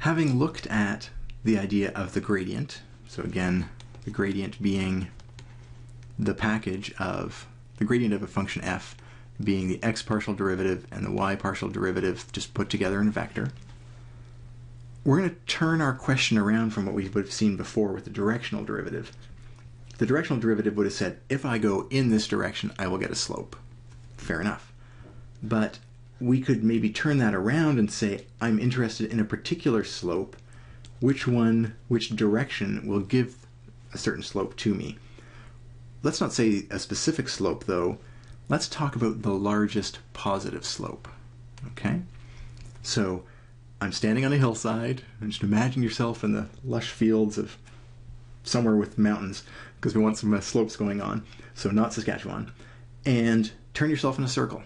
Having looked at the idea of the gradient, so again, the gradient being the package of the gradient of a function f being the x partial derivative and the y partial derivative just put together in a vector, we're going to turn our question around from what we would have seen before with the directional derivative. The directional derivative would have said, if I go in this direction, I will get a slope. Fair enough. But we could maybe turn that around and say, I'm interested in a particular slope. Which direction will give a certain slope to me? Let's not say a specific slope, though. Let's talk about the largest positive slope. Okay? So I'm standing on a hillside, and just imagine yourself in the lush fields of somewhere with mountains, because we want some slopes going on, so not Saskatchewan, and turn yourself in a circle.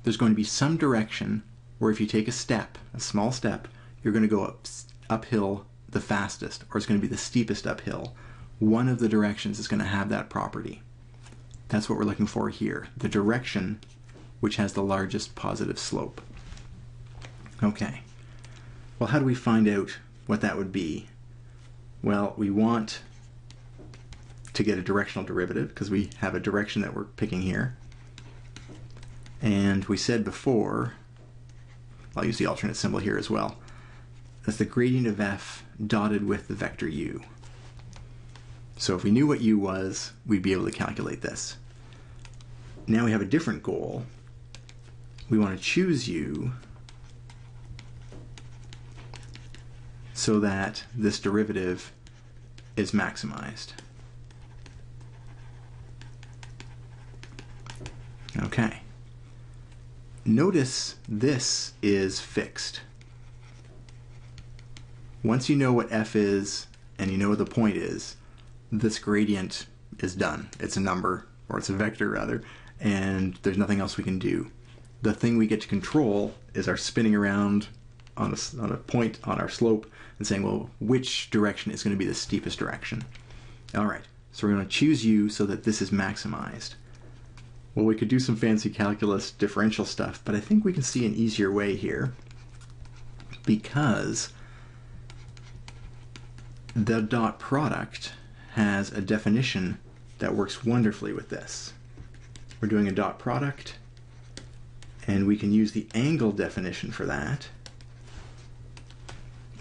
There's going to be some direction where if you take a step, a small step, you're going to go uphill the fastest, or it's going to be the steepest uphill. One of the directions is going to have that property. That's what we're looking for here, the direction which has the largest positive slope. Okay, well, how do we find out what that would be? Well, we want to get a directional derivative because we have a direction that we're picking here. And we said before, I'll use the alternate symbol here as well, that's the gradient of f dotted with the vector u. So if we knew what u was, we'd be able to calculate this. Now we have a different goal. We want to choose u so that this derivative is maximized. Okay. Notice this is fixed. Once you know what f is and you know what the point is, this gradient is done. It's a number, or it's a vector rather, and there's nothing else we can do. The thing we get to control is our spinning around on a point on our slope and saying, well, which direction is going to be the steepest direction? All right, so we're going to choose u so that this is maximized. Well, we could do some fancy calculus differential stuff, but I think we can see an easier way here because the dot product has a definition that works wonderfully with this. We're doing a dot product, and we can use the angle definition for that,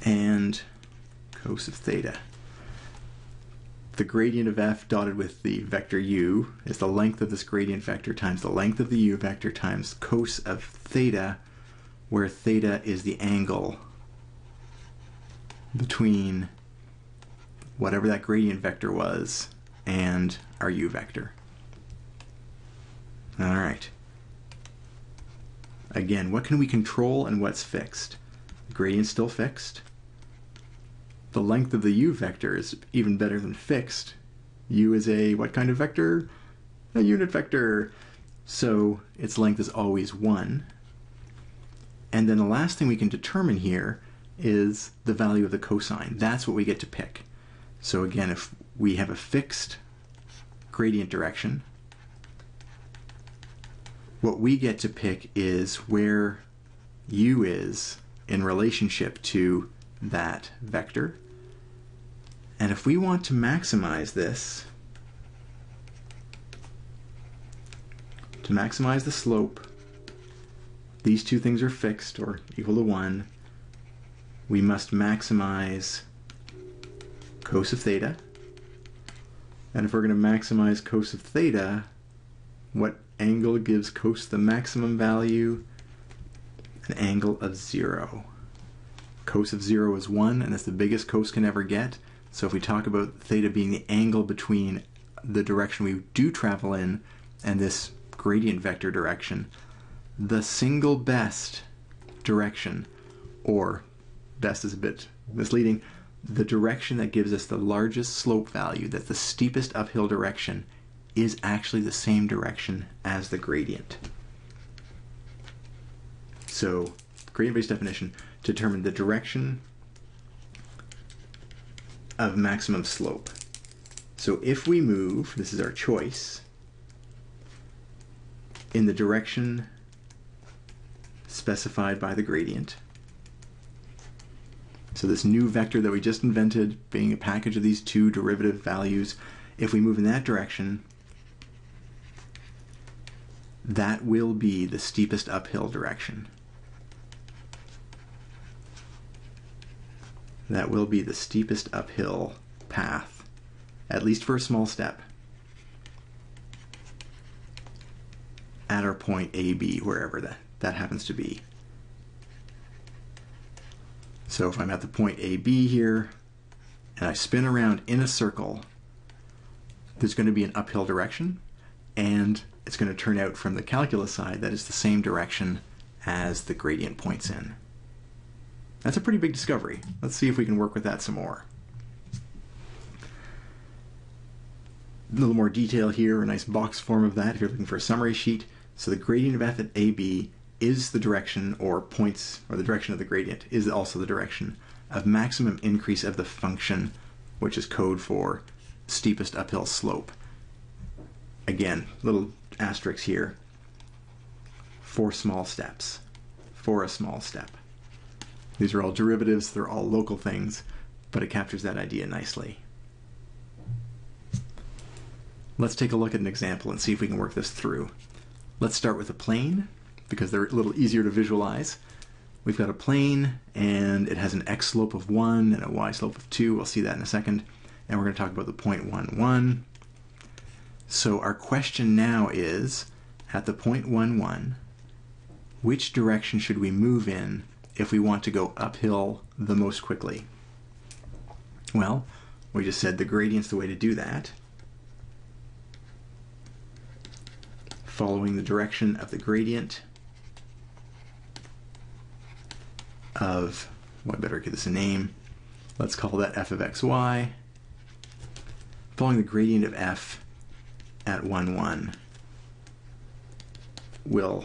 and cos of theta. The gradient of f dotted with the vector u is the length of this gradient vector times the length of the u vector times cos of theta, where theta is the angle between whatever that gradient vector was and our u vector. All right. Again, what can we control and what's fixed? The gradient's still fixed. The length of the u vector is even better than fixed. U is a what kind of vector? A unit vector. So its length is always 1. And then the last thing we can determine here is the value of the cosine. That's what we get to pick. So again, if we have a fixed gradient direction, what we get to pick is where u is in relationship to that vector. And if we want to maximize this, to maximize the slope, these two things are fixed or equal to 1, we must maximize cos of theta. And if we're going to maximize cos of theta, what angle gives cos the maximum value? An angle of 0. Cos of 0 is 1, and that's the biggest cos can ever get. So if we talk about theta being the angle between the direction we do travel in and this gradient vector direction, the single best direction, or best is a bit misleading, the direction that gives us the largest slope value, that's the steepest uphill direction, is actually the same direction as the gradient. So, gradient-based definition, to determine the direction of maximum slope. So if we move, this is our choice, in the direction specified by the gradient, So this new vector that we just invented, being a package of these two derivative values, if we move in that direction, that will be the steepest uphill direction. That will be the steepest uphill path, at least for a small step, at our point AB, wherever that happens to be. So if I'm at the point AB here, and I spin around in a circle, there's going to be an uphill direction, and it's going to turn out from the calculus side that it's the same direction as the gradient points in. That's a pretty big discovery. Let's see if we can work with that some more. A little more detail here, a nice box form of that if you're looking for a summary sheet. So the gradient of f at AB is the direction, or points, or the direction of the gradient is also the direction of maximum increase of the function, which is code for steepest uphill slope. Again, little asterisk here, for small steps, for a small step. These are all derivatives, they're all local things, but it captures that idea nicely. Let's take a look at an example and see if we can work this through. Let's start with a plane, because they're a little easier to visualize. We've got a plane, and it has an x slope of 1 and a y slope of 2. We'll see that in a second. And we're going to talk about the point 1, 1. So our question now is, at the point 1, 1, which direction should we move in if we want to go uphill the most quickly? Well, we just said the gradient's the way to do that. Following the direction of the gradient of, well, I better give this a name. Let's call that f of xy. Following the gradient of f at 1, 1 will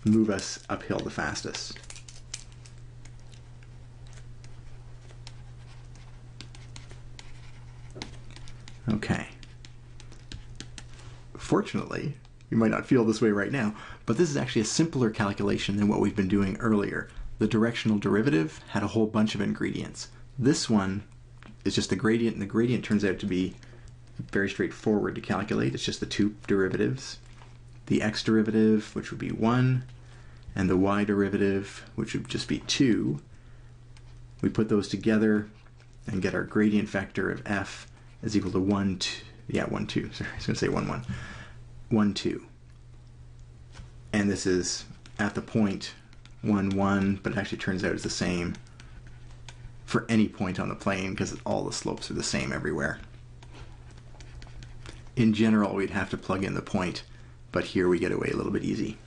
move us uphill the fastest. Okay. Fortunately, you might not feel this way right now, but this is actually a simpler calculation than what we've been doing earlier. The directional derivative had a whole bunch of ingredients. This one is just the gradient, and the gradient turns out to be very straightforward to calculate. It's just the two derivatives. The x derivative, which would be 1, and the y derivative, which would just be 2. We put those together and get our gradient vector of f is equal to 1, 2. Yeah, 1, 2. Sorry, I was going to say 1, 1. 1, 2. And this is at the point 1, 1, but it actually turns out it's the same for any point on the plane because all the slopes are the same everywhere. In general, we'd have to plug in the point, but here we get away a little bit easy.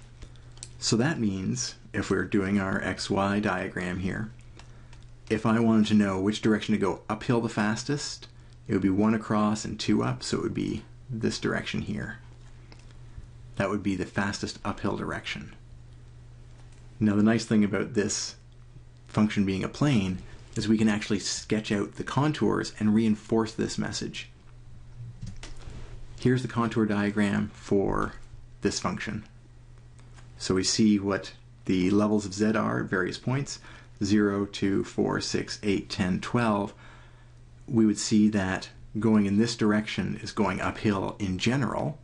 So that means if we're doing our XY diagram here, if I wanted to know which direction to go uphill the fastest, it would be 1 across and 2 up, so it would be this direction here. That would be the fastest uphill direction. Now the nice thing about this function being a plane is we can actually sketch out the contours and reinforce this message. Here's the contour diagram for this function. So we see what the levels of z are at various points, 0, 2, 4, 6, 8, 10, 12. We would see that going in this direction is going uphill in general.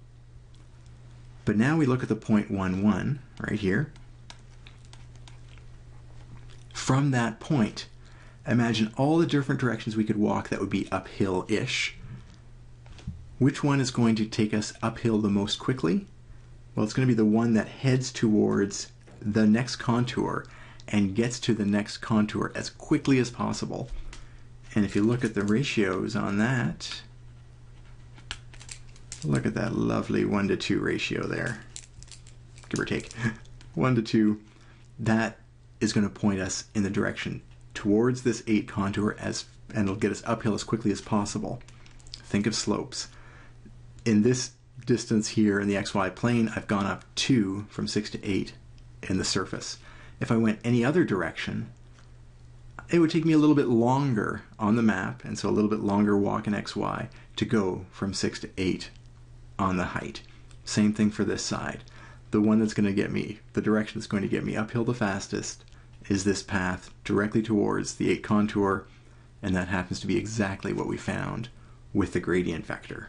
But now we look at the point 1, 1 right here. From that point, imagine all the different directions we could walk that would be uphill-ish. Which one is going to take us uphill the most quickly? Well, it's going to be the one that heads towards the next contour and gets to the next contour as quickly as possible. And if you look at the ratios on that, look at that lovely 1 to 2 ratio there, give or take. 1 to 2, that is going to point us in the direction towards this 8 contour, and it'll get us uphill as quickly as possible. Think of slopes. In this distance here in the xy plane, I've gone up 2 from 6 to 8 in the surface. If I went any other direction, it would take me a little bit longer on the map, and so a little bit longer walk in xy to go from 6 to 8 on the height. Same thing for this side. The one that's going to get me, the direction that's going to get me uphill the fastest is this path directly towards the 8 contour, and that happens to be exactly what we found with the gradient vector.